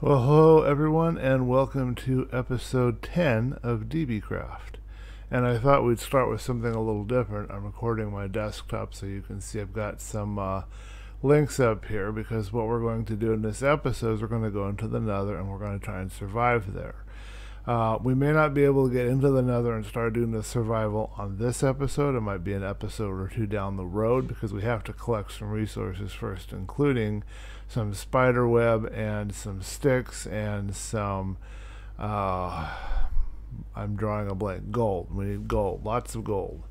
Well, hello everyone, and welcome to episode 10 of DBcraft. And I thought we'd start with something a little different. I'm recording my desktop so you can see I've got some links up here, because what we're going to do in this episode is we're going to go into the Nether and we're going to try and survive there. We may not be able to get into the Nether and start doing the survival on this episode. It might be an episode or two down the road, because we have to collect some resources first, including some spider web and some sticks and some I'm drawing a blank. Gold. We need gold. Lots of gold.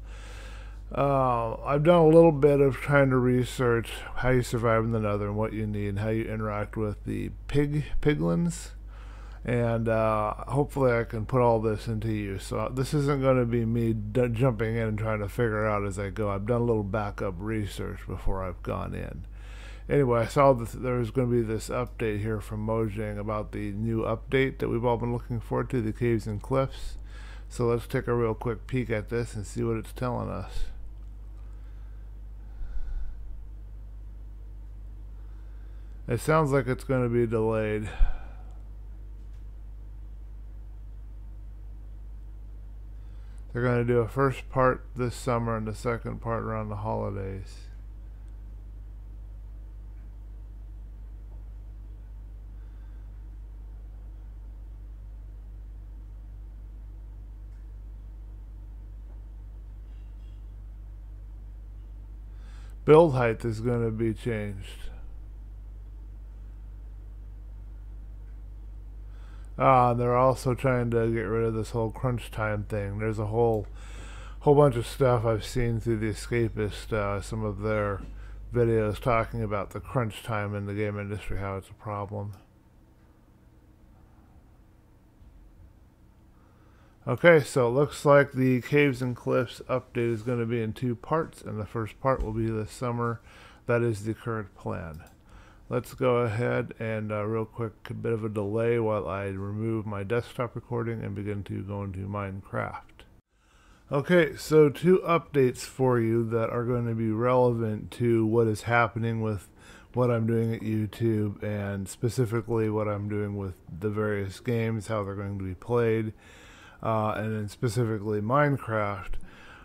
I've done a little bit of trying to research how you survive in the Nether and what you need and how you interact with the piglins. And hopefully I can put all this into use. So this isn't going to be me jumping in and trying to figure out as I go. I've done a little backup research before I've gone in. Anyway, I saw that there was going to be this update here from Mojang about the new update that we've all been looking forward to, the Caves and Cliffs. So let's take a real quick peek at this and see what it's telling us. It sounds like it's going to be delayed. They're going to do a first part this summer and the second part around the holidays. Build height is going to be changed. They're also trying to get rid of this whole crunch time thing. There's a whole bunch of stuff I've seen through the Escapist, some of their videos talking about the crunch time in the game industry, how it's a problem. Okay, so it looks like the Caves and Cliffs update is going to be in two parts, and the first part will be this summer. That is the current plan. Let's go ahead and real quick, a bit of a delay while I remove my desktop recording and begin to go into Minecraft. Okay, so two updates for you that are going to be relevant to what is happening with what I'm doing at YouTube, and specifically what I'm doing with the various games, how they're going to be played. And then specifically Minecraft.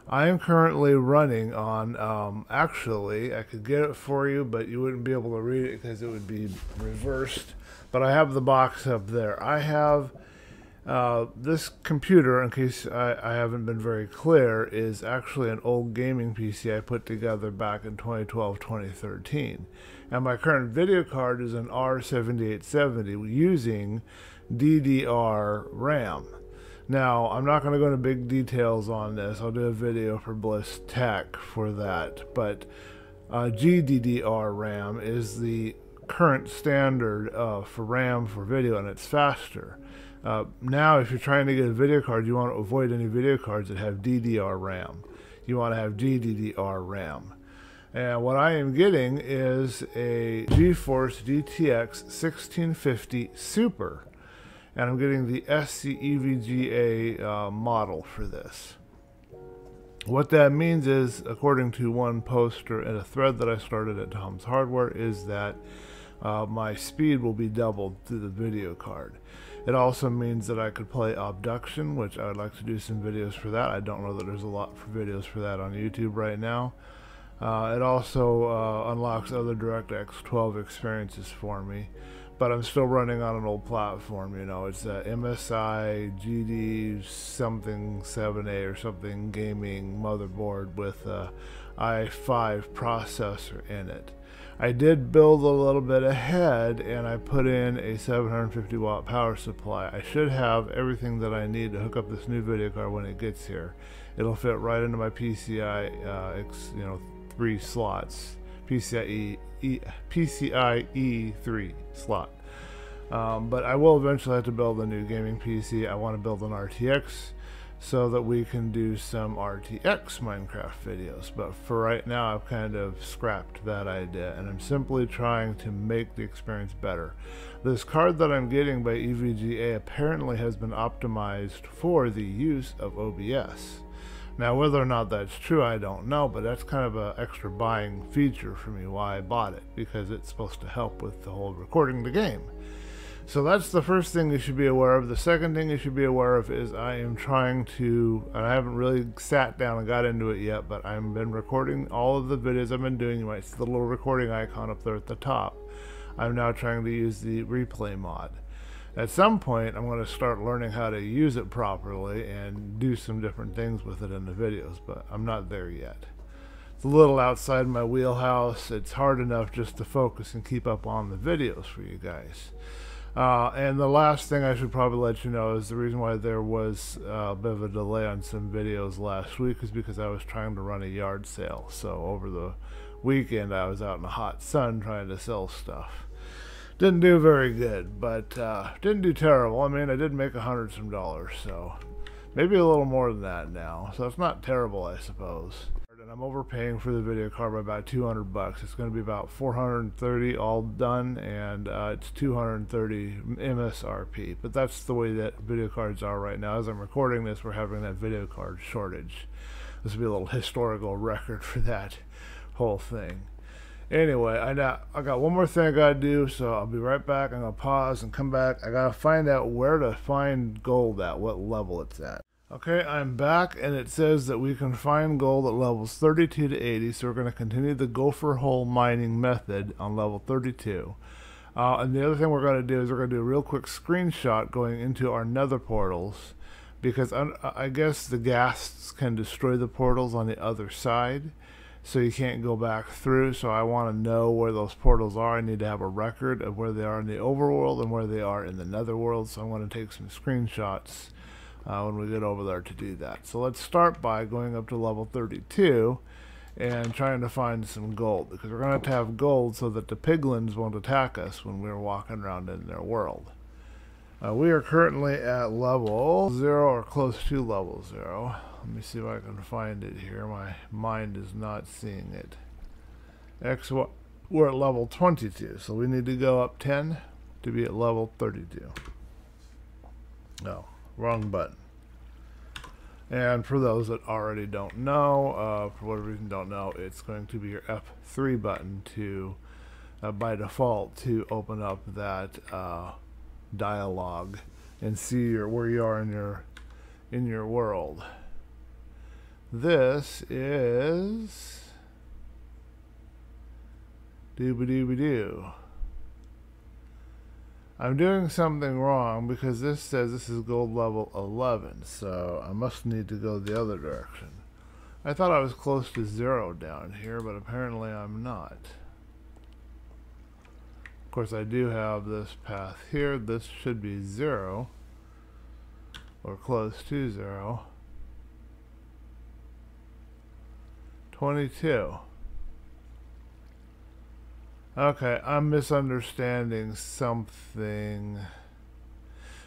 I am currently running on, actually, I could get it for you, but you wouldn't be able to read it because it would be reversed. But I have the box up there. I have this computer, in case I haven't been very clear, is actually an old gaming PC I put together back in 2012-2013. And my current video card is an R7870 using DDR RAM. Now, I'm not going to go into big details on this. I'll do a video for Bliss Tech for that. But GDDR RAM is the current standard for RAM for video, and it's faster. Now, if you're trying to get a video card, you want to avoid any video cards that have DDR RAM. You want to have GDDR RAM. And what I am getting is a GeForce GTX 1650 Super. And I'm getting the SCEVGA model for this. What that means is, according to one poster in a thread that I started at Tom's Hardware, is that my speed will be doubled through the video card. It also means that I could play Abduction, which I would like to do some videos for that. I don't know that there's a lot for videos for that on YouTube right now. It also unlocks other DirectX 12 experiences for me. But I'm still running on an old platform, you know. It's a MSI GD something 7A or something gaming motherboard with a i5 processor in it. I did build a little bit ahead, and I put in a 750 watt power supply. I should have everything that I need to hook up this new video card when it gets here. It'll fit right into my PCI, 3 slots. PCIe 3 slot. But I will eventually have to build a new gaming PC. I want to build an RTX so that we can do some RTX Minecraft videos. But for right now, I've kind of scrapped that idea, and I'm simply trying to make the experience better. This card that I'm getting by EVGA apparently has been optimized for the use of OBS. Now, whether or not that's true, I don't know, but that's kind of an extra buying feature for me, why I bought it, because it's supposed to help with the whole recording the game. So that's the first thing you should be aware of. The second thing you should be aware of is I am trying to, and I haven't really sat down and got into it yet, but I've been recording all of the videos I've been doing. You might see the little recording icon up there at the top. I'm now trying to use the replay mod. At some point, I'm going to start learning how to use it properly and do some different things with it in the videos, but I'm not there yet. It's a little outside my wheelhouse. It's hard enough just to focus and keep up on the videos for you guys. And the last thing I should probably let you know is the reason why there was a bit of a delay on some videos last week is because I was trying to run a yard sale. So over the weekend I was out in the hot sun trying to sell stuff. Didn't do very good, but didn't do terrible. I mean, I did make $100 some, so maybe a little more than that now. So it's not terrible, I suppose. And I'm overpaying for the video card by about $200. It's going to be about $430 all done, and it's $230 MSRP. But that's the way that video cards are right now. As I'm recording this, we're having that video card shortage. This will be a little historical record for that whole thing. Anyway, I got one more thing I gotta do, so I'll be right back. I'm gonna pause and come back. I gotta find out where to find gold at, what level it's at. Okay, I'm back, and it says that we can find gold at levels 32 to 80, so we're going to continue the gopher hole mining method on level 32. And the other thing we're going to do is we're going to do a real quick screenshot going into our nether portals, because I guess the ghasts can destroy the portals on the other side, so you can't go back through. So I want to know where those portals are. I need to have a record of where they are in the overworld and where they are in the netherworld, so I'm going to take some screenshots when we get over there to do that. So let's start by going up to level 32 and trying to find some gold, because we're going to have gold so that the piglins won't attack us when we're walking around in their world. We are currently at level 0 or close to level 0. Let me see if I can find it here. My mind is not seeing it. We're at level 22, so we need to go up 10 to be at level 32. No. Wrong button. And for those that already don't know, for whatever reason don't know, it's going to be your F3 button to, by default, to open up that dialogue and see where you are in your world. This is doo-ba-doo-ba-doo. I'm doing something wrong because this says this is gold level 11, so I must need to go the other direction. I thought I was close to 0 down here, but apparently I'm not. Of course, I do have this path here. This should be 0, or close to 0. 22. Okay, I'm misunderstanding something.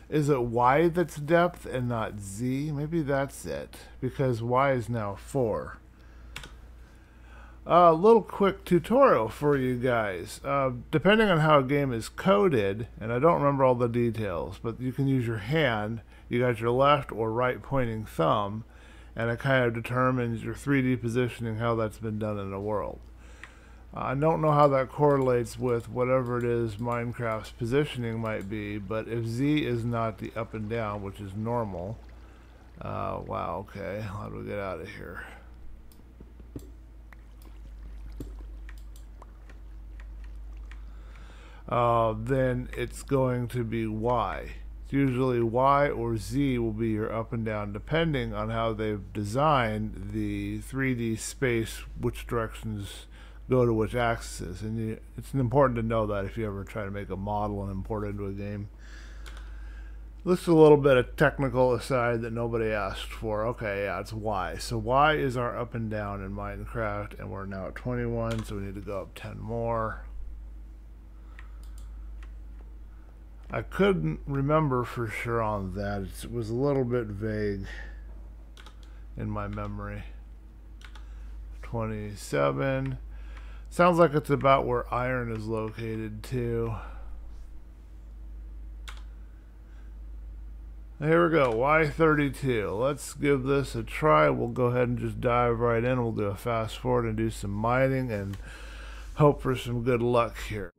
Is it Y that's depth and not Z? Maybe that's it, because Y is now 4. A little quick tutorial for you guys. Depending on how a game is coded, and I don't remember all the details, but you can use your hand. You got your left or right pointing thumb, and it kind of determines your 3D positioning, how that's been done in the world. I don't know how that correlates with whatever it is Minecraft's positioning might be, but if Z is not the up and down, which is normal, wow, okay, how do we get out of here? Then it's going to be Y. It's usually Y or Z will be your up and down, depending on how they've designed the 3D space, which directions go to which axis, and it's important to know that if you ever try to make a model and import it into a game. Looks a little bit of technical aside that nobody asked for. Okay, yeah, it's Y. So Y is our up and down in Minecraft, and we're now at 21, so we need to go up 10 more. I couldn't remember for sure on that. It was a little bit vague in my memory. 27. Sounds like it's about where iron is located too. Here we go, Y32. Let's give this a try. We'll go ahead and just dive right in. We'll do a fast forward and do some mining and hope for some good luck here.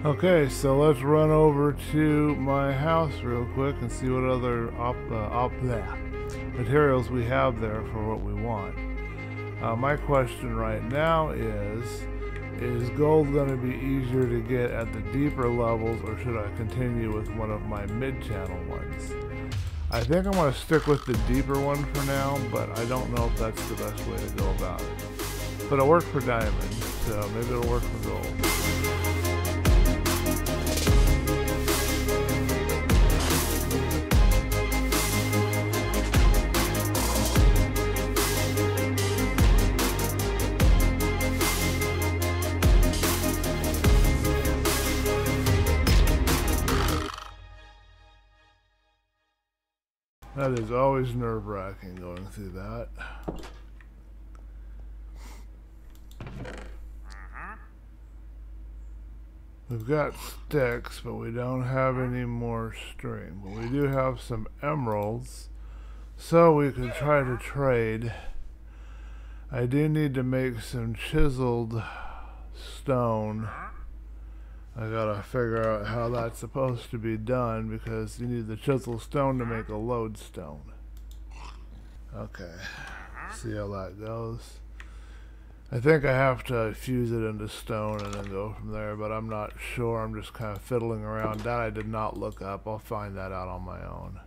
Okay, so let's run over to my house real quick and see what other materials we have there for what we want. My question right now is gold going to be easier to get at the deeper levels, or should I continue with one of my mid-channel ones? I think I'm going to stick with the deeper one for now, but I don't know if that's the best way to go about it. But it'll work for diamonds, so maybe it'll work for gold. That is always nerve-wracking going through that. We've got sticks, but we don't have any more string. But we do have some emeralds, so we could try to trade. I do need to make some chiseled stone. I gotta figure out how that's supposed to be done, because you need the chisel stone to make a lodestone. Okay, see how that goes. I think I have to fuse it into stone and then go from there, but I'm not sure. I'm just kind of fiddling around. That I did not look up. I'll find that out on my own.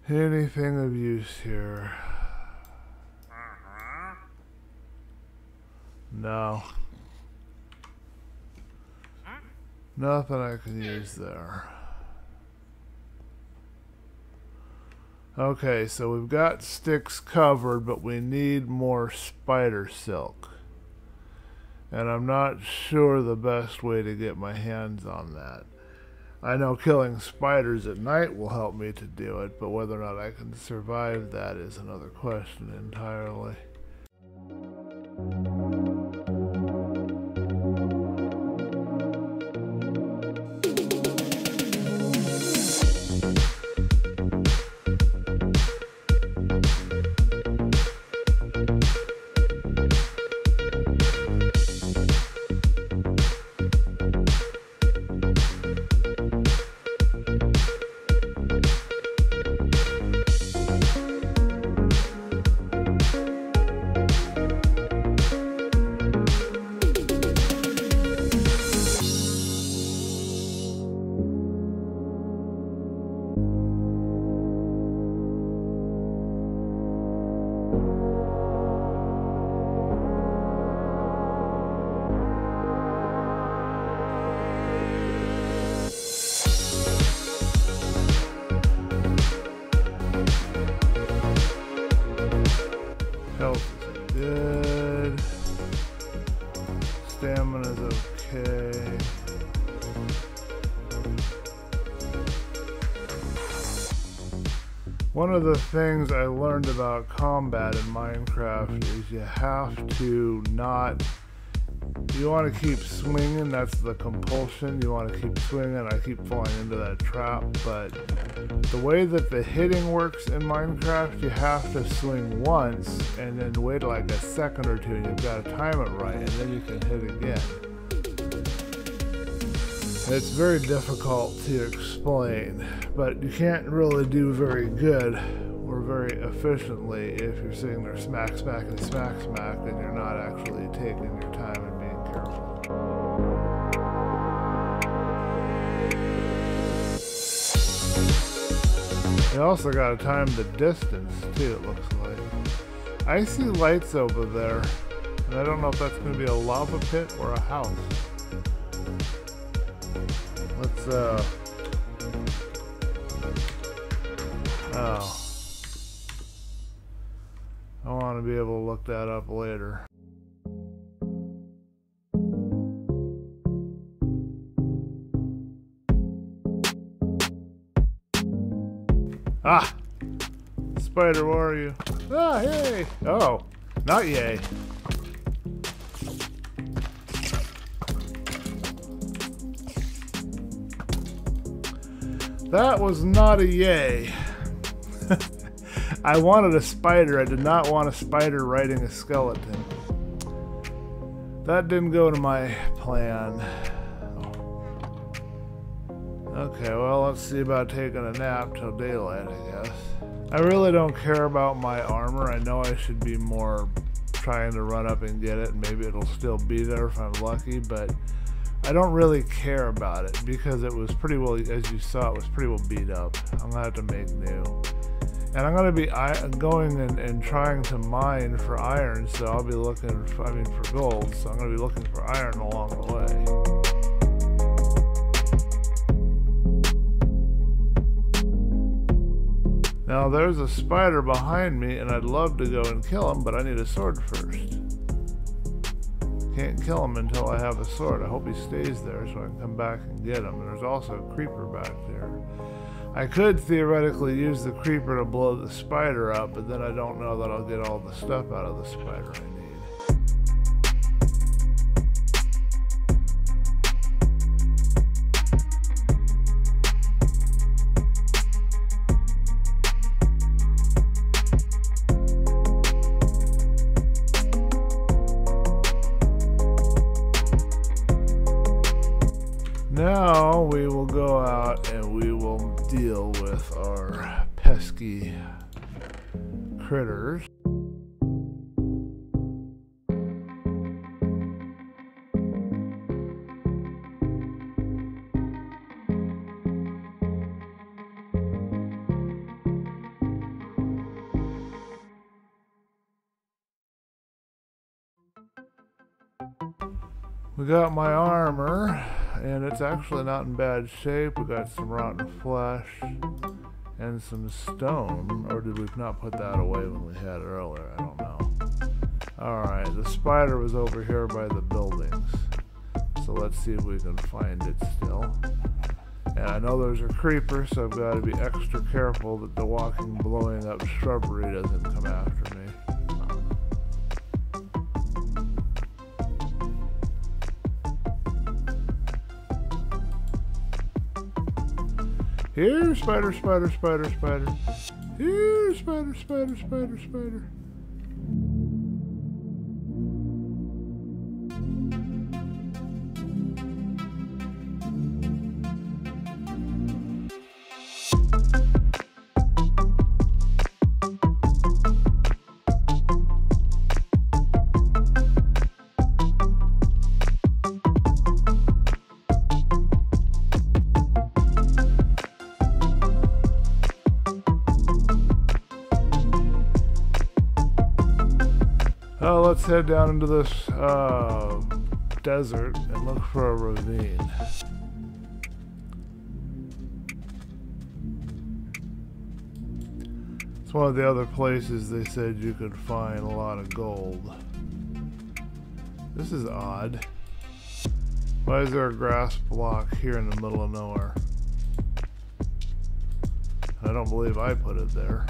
Anything of use here? No. Nothing I can use there. Okay, so we've got sticks covered, but we need more spider silk. And I'm not sure the best way to get my hands on that. I know killing spiders at night will help me to do it, but whether or not I can survive that is another question entirely. Health is good. Stamina's okay. One of the things I learned about combat in Minecraft is you have to not... You want to keep swinging, that's the compulsion. You want to keep swinging. I keep falling into that trap, but the way that the hitting works in Minecraft, you have to swing once and then wait like a second or two, and you've got to time it right, and then you can hit again. It's very difficult to explain, but you can't really do very good or very efficiently if you're sitting there smack, smack, and smack, smack, and you're not actually taking your time and being careful. You also got to time the distance too, it looks like. I see lights over there, and I don't know if that's going to be a lava pit or a house. Let's, oh. I want to be able to look that up later. Ah! Spider, where are you? Ah, yay! Oh, not yay. That was not a yay. I wanted a spider. I did not want a spider riding a skeleton. That didn't go to my plan. Okay, well, let's see about taking a nap till daylight, I guess. I really don't care about my armor. I know I should be more trying to run up and get it, and maybe it'll still be there if I'm lucky, but I don't really care about it because it was pretty well, as you saw, it was pretty well beat up. I'm gonna have to make new. And I'm gonna be going and trying to mine for iron, so I'll be looking, for gold, so I'm gonna be looking for iron along the way. Now there's a spider behind me and I'd love to go and kill him, but I need a sword first. Can't kill him until I have a sword. I hope he stays there so I can come back and get him. And there's also a creeper back there. I could theoretically use the creeper to blow the spider up, but then I don't know that I'll get all the stuff out of the spider I need. Now we will go out and we will deal with our pesky critters. We got my armor, and it's actually not in bad shape. We got some rotten flesh and some stone, or did we not put that away when we had it earlier? I don't know. Alright, the spider was over here by the buildings, so let's see if we can find it still. And I know there's a creeper, so I've got to be extra careful that the walking, blowing up shrubbery doesn't come after me. Here, spider, spider, spider, spider. Here, spider, spider, spider, spider. Let's head down into this desert and look for a ravine. It's one of the other places they said you could find a lot of gold. This is odd. Why is there a grass block here in the middle of nowhere? I don't believe I put it there.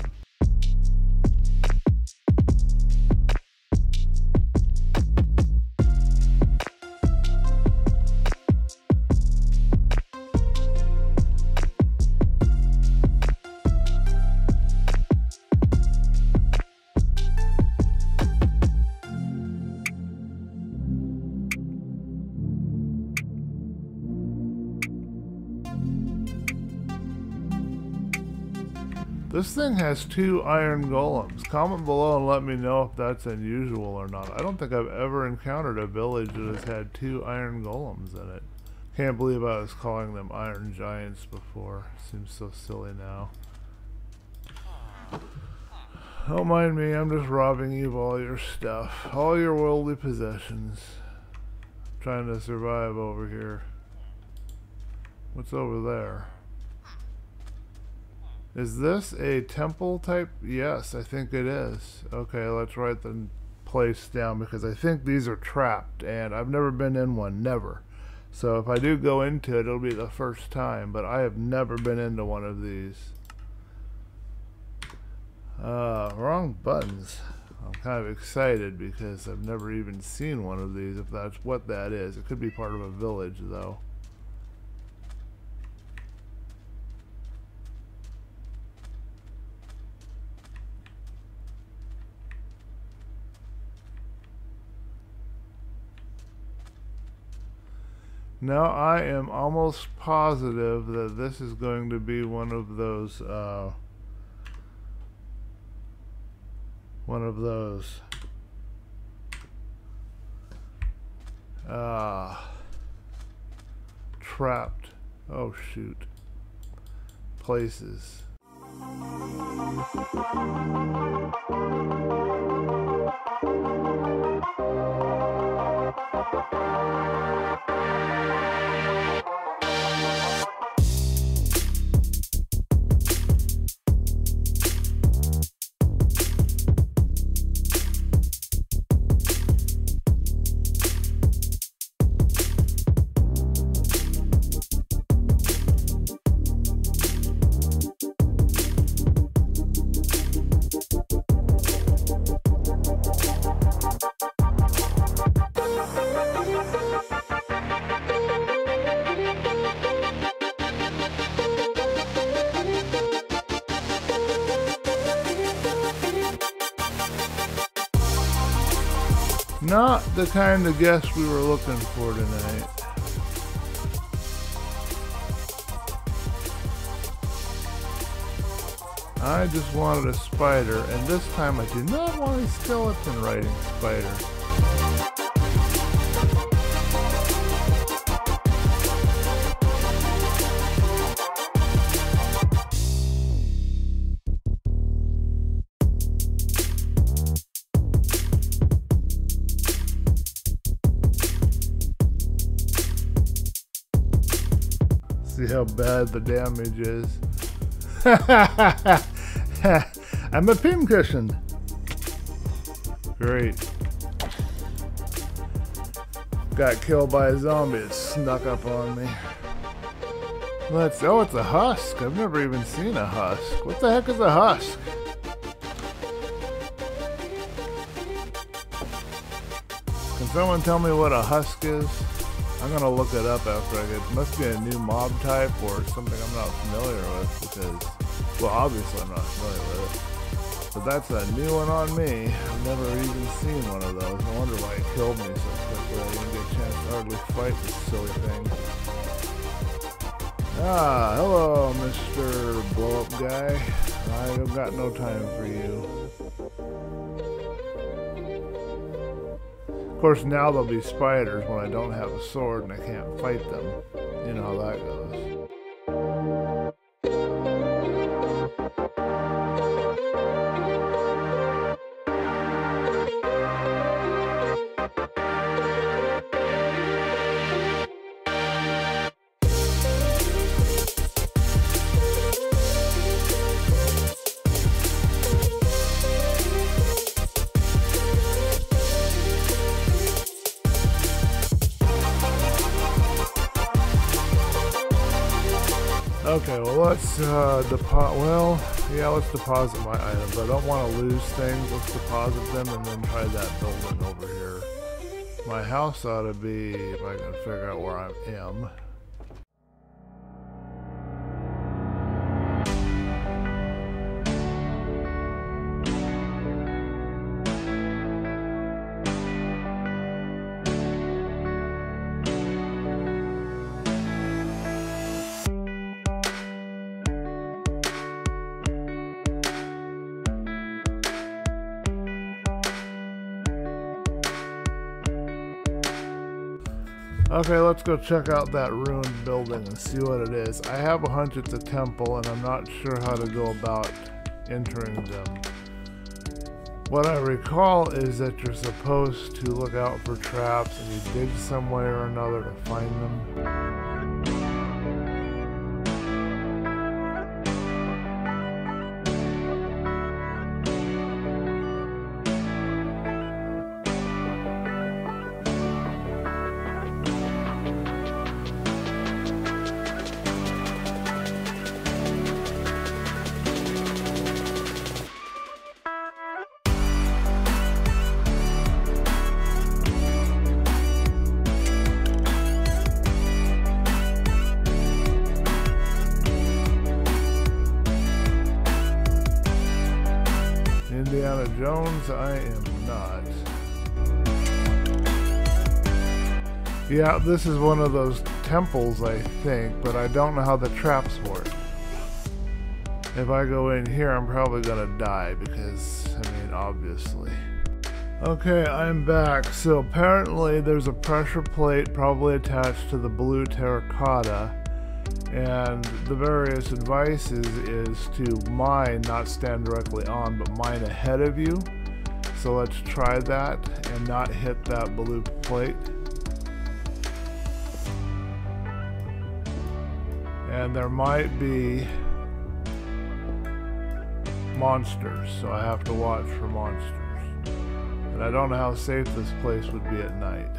This thing has 2 iron golems. Comment below and let me know if that's unusual or not. I don't think I've ever encountered a village that has had 2 iron golems in it. Can't believe I was calling them iron giants before. Seems so silly now. Don't mind me, I'm just robbing you of all your stuff. All your worldly possessions. Trying to survive over here. What's over there? Is this a temple type? Yes, I think it is. Okay, let's write the place down because I think these are trapped and I've never been in one, never. So if I do go into it, it'll be the first time, but I have never been into one of these. Wrong buttons. I'm kind of excited because I've never even seen one of these, if that's what that is. It could be part of a village though. Now I am almost positive that this is going to be one of those trapped, oh shoot, places. Not the kind of guest we were looking for tonight. I just wanted a spider, and this time I do not want a skeleton riding spider. See how bad the damage is. I'm a pincushion. Great. Got killed by a zombie. It snuck up on me. Oh, it's a husk. I've never even seen a husk. What the heck is a husk? Can someone tell me what a husk is? I'm gonna look it up after I get. It must be a new mob type or something I'm not familiar with because, well, obviously I'm not familiar with it. But that's a new one on me. I've never even seen one of those. No wonder why it killed me so quickly. I didn't get a chance to hardly fight this silly thing. Ah, hello, Mr. Blow Up Guy. I've got no time for you. Of course, now there'll be spiders when I don't have a sword and I can't fight them. You know how that goes. Okay, well let's let's deposit my items. I don't want to lose things. Let's deposit them and then try that building over here. My house ought to be, if I can figure out where I am. Okay, let's go check out that ruined building and see what it is. I have a hunch it's a temple and I'm not sure how to go about entering them. What I recall is that you're supposed to look out for traps and you dig some way or another to find them. Indiana Jones, I am not. Yeah, this is one of those temples, I think, but I don't know how the traps work. If I go in here, I'm probably gonna die because, I mean, obviously. Okay, I'm back. So apparently there's a pressure plate probably attached to the blue terracotta, and the various advices is to mine, not stand directly on, but mine ahead of you. So let's try that and not hit that blue plate. And there might be monsters, so I have to watch for monsters. And I don't know how safe this place would be at night.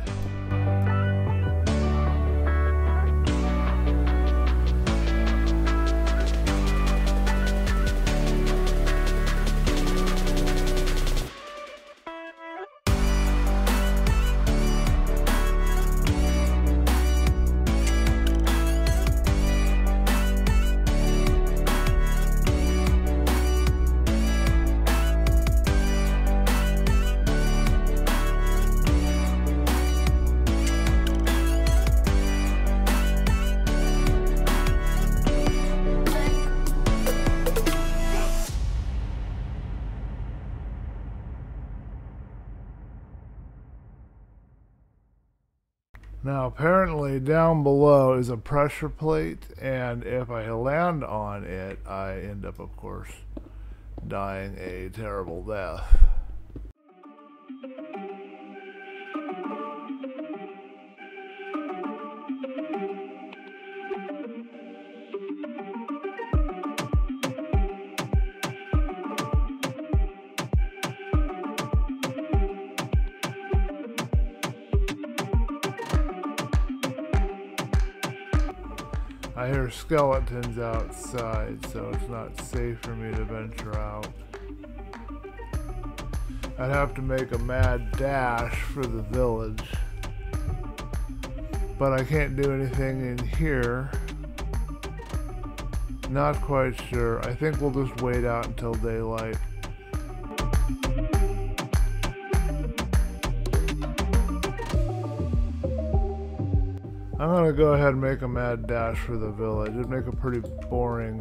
Now apparently down below is a pressure plate, and if I land on it, I end up, of course, dying a terrible death. I hear skeletons outside, so it's not safe for me to venture out. I'd have to make a mad dash for the village. But I can't do anything in here. Not quite sure. I think we'll just wait out until daylight. I'm gonna go ahead and make a mad dash for the village. It'd make a pretty boring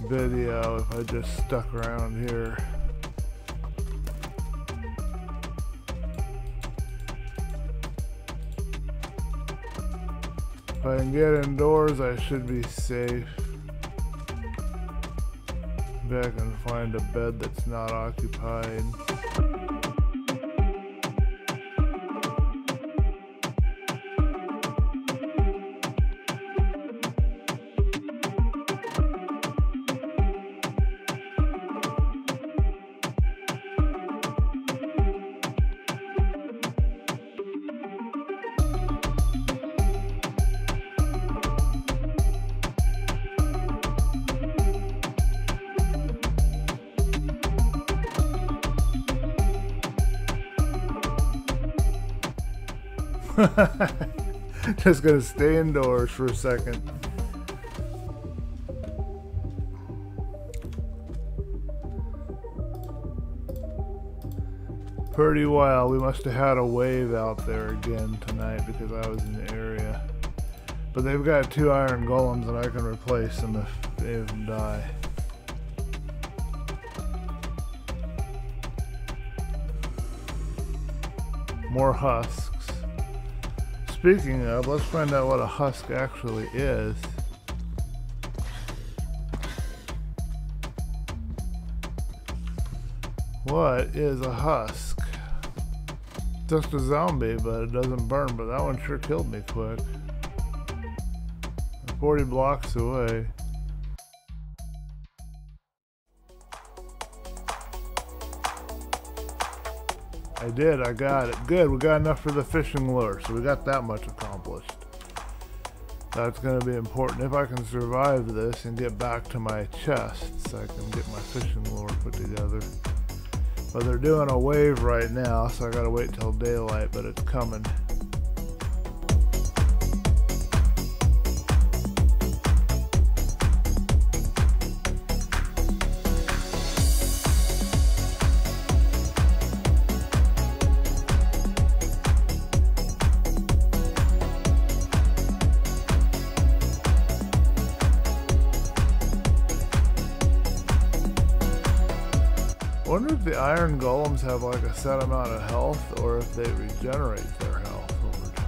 video if I just stuck around here. If I can get indoors, I should be safe. Maybe I can find a bed that's not occupied. Just gonna stay indoors for a second. Pretty wild. We must have had a wave out there again tonight because I was in the area. But they've got 2 iron golems and I can replace them if any of them die. More husks. Speaking of, let's find out what a husk actually is. What is a husk? Just a zombie, but it doesn't burn, but that one sure killed me quick. 40 blocks away. I did, I got it. Good, we got enough for the fishing lure, so we got that much accomplished. That's going to be important. If I can survive this and get back to my chests, I can get my fishing lure put together. But they're doing a wave right now, so I gotta wait till daylight, but it's coming. wonder if the iron golems have like a set amount of health or if they regenerate their health over time.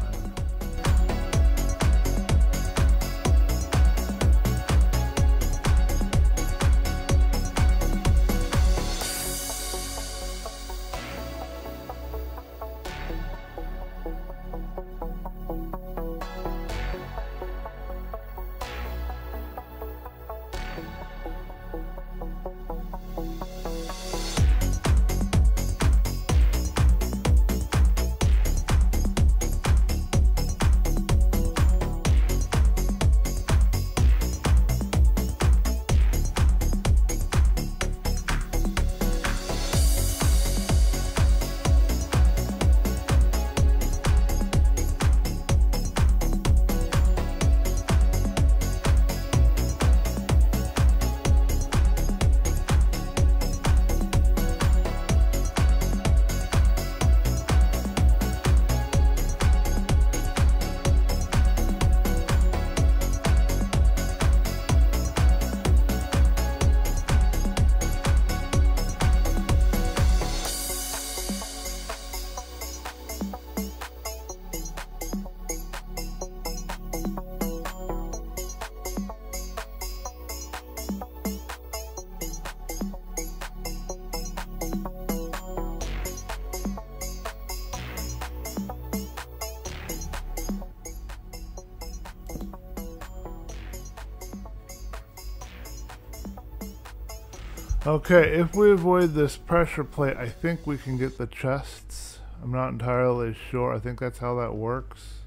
Okay, if we avoid this pressure plate, I think we can get the chests. I'm not entirely sure. I think that's how that works.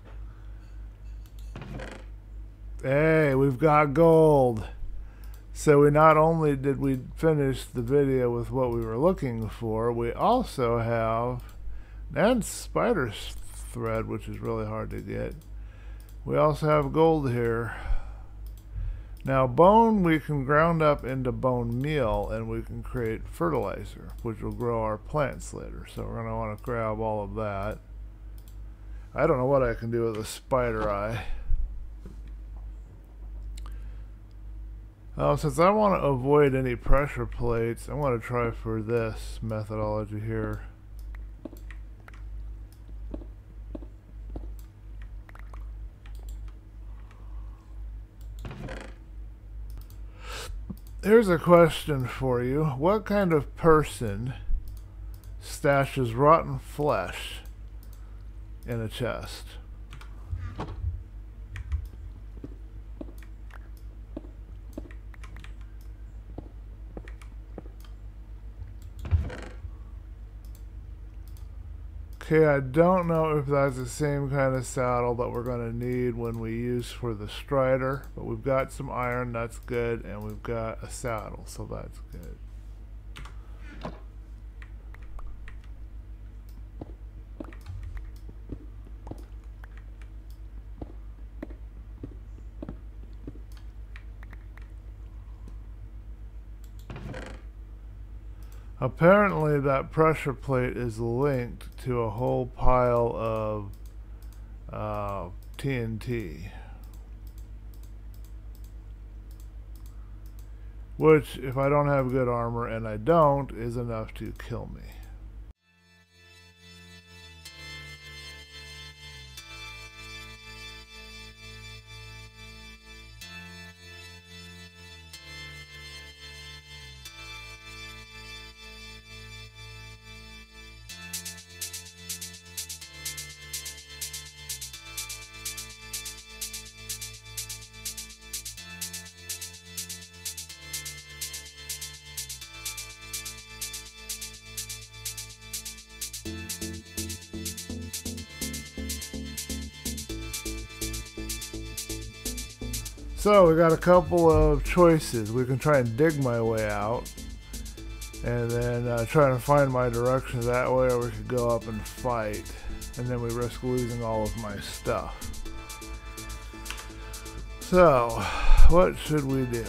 Hey, we've got gold. So we not only did we finish the video with what we were looking for, we also have, and spider thread, which is really hard to get. We also have gold here. Now bone we can ground up into bone meal and we can create fertilizer, which will grow our plants later. So we're going to want to grab all of that. I don't know what I can do with a spider eye. Since I want to avoid any pressure plates, I'm going to try for this methodology here. Here's a question for you. What kind of person stashes rotten flesh in a chest? Okay, I don't know if that's the same kind of saddle that we're going to need when we use for the strider, but we've got some iron, that's good, and we've got a saddle, so that's good. Apparently that pressure plate is linked to a whole pile of TNT, which if I don't have good armor, and I don't, is enough to kill me. So we got a couple of choices. We can try and dig my way out and then try to find my direction that way, or we could go up and fight, and then we risk losing all of my stuff. So what should we do?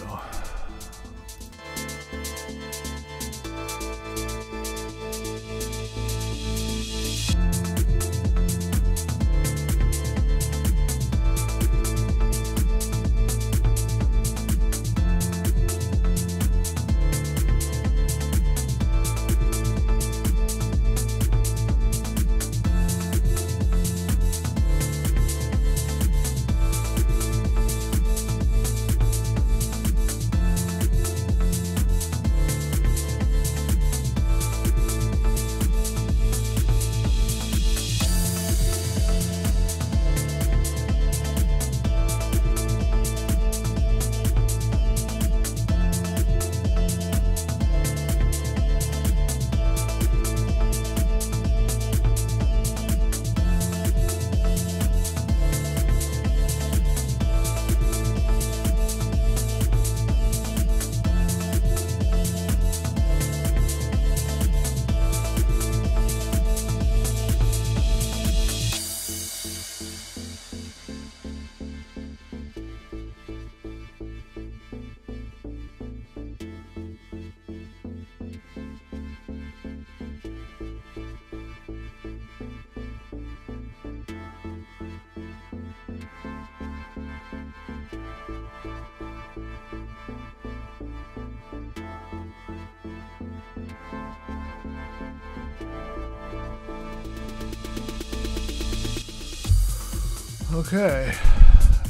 Okay,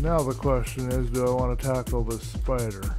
now the question is, do I want to tackle this spider?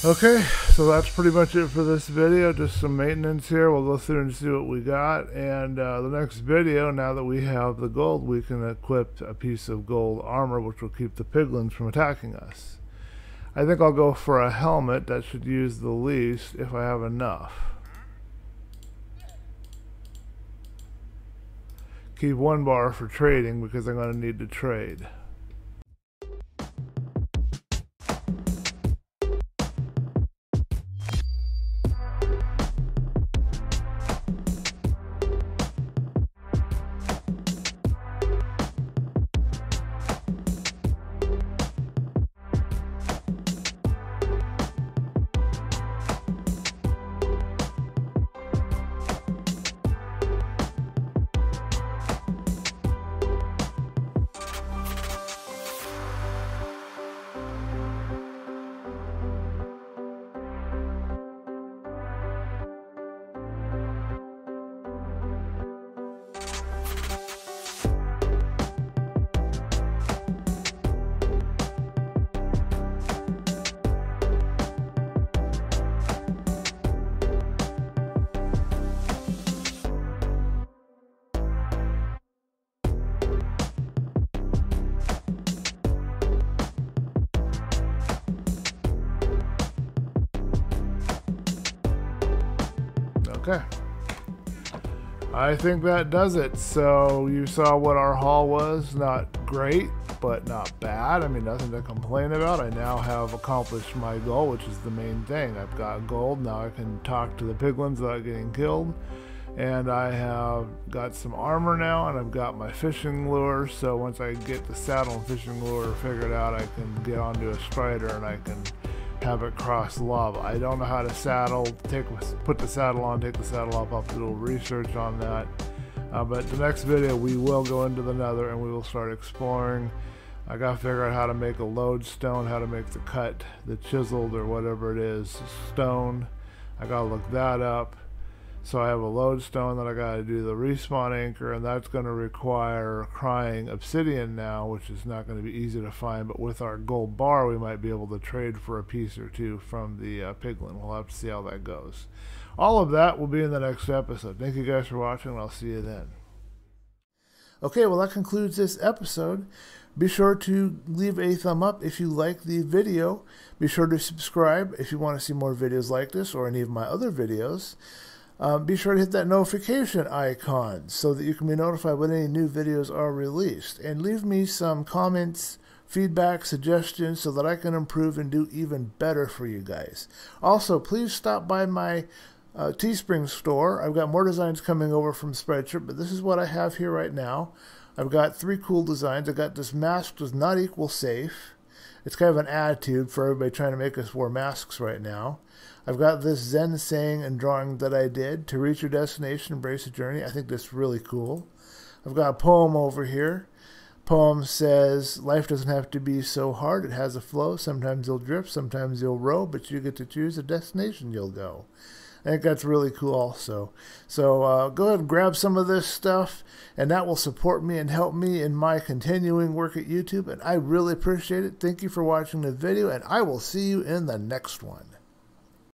Okay, so that's pretty much it for this video. Just some maintenance here. We'll go through and see what we got. And the next video, now that we have the gold, we can equip a piece of gold armor, which will keep the piglins from attacking us. I think I'll go for a helmet. That should use the least if I have enough. Keep 1 bar for trading because I'm going to need to trade. Okay, I think that does it. So you saw what our haul was. Not great, but not bad. I mean, nothing to complain about. I now have accomplished my goal, which is the main thing. I've got gold. Now I can talk to the piglins without getting killed. And I have got some armor now, and I've got my fishing lure. So once I get the saddle and fishing lure figured out, I can get onto a spider and I can have it cross lava. I don't know how to saddle, put the saddle on, take the saddle off. I'll have to do a little research on that. But the next video we will go into the Nether and we will start exploring. I gotta figure out how to make a lodestone, how to make the cut, the chiseled or whatever it is, stone. I gotta look that up. So I have a lodestone that I gotta do the respawn anchor, and that's gonna require crying obsidian now, which is not gonna be easy to find, but with our gold bar we might be able to trade for a piece or two from the piglin. We'll have to see how that goes. All of that will be in the next episode. Thank you guys for watching, and I'll see you then. Okay, well that concludes this episode. Be sure to leave a thumb up if you like the video. Be sure to subscribe if you want to see more videos like this or any of my other videos. Be sure to hit that notification icon so that you can be notified when any new videos are released. And leave me some comments, feedback, suggestions so that I can improve and do even better for you guys. Also, please stop by my Teespring store. I've got more designs coming over from Spreadshirt, but this is what I have here right now. I've got 3 cool designs. I got this mask does not equal safe. It's kind of an attitude for everybody trying to make us wear masks right now. I've got this Zen saying and drawing that I did, to reach your destination, embrace the journey. I think that's really cool. I've got a poem over here. Poem says, life doesn't have to be so hard. It has a flow. Sometimes you'll drift, sometimes you'll row, but you get to choose the destination you'll go. I think that's really cool also. So go ahead and grab some of this stuff, and that will support me and help me in my continuing work at YouTube, and I really appreciate it. Thank you for watching the video, and I will see you in the next one.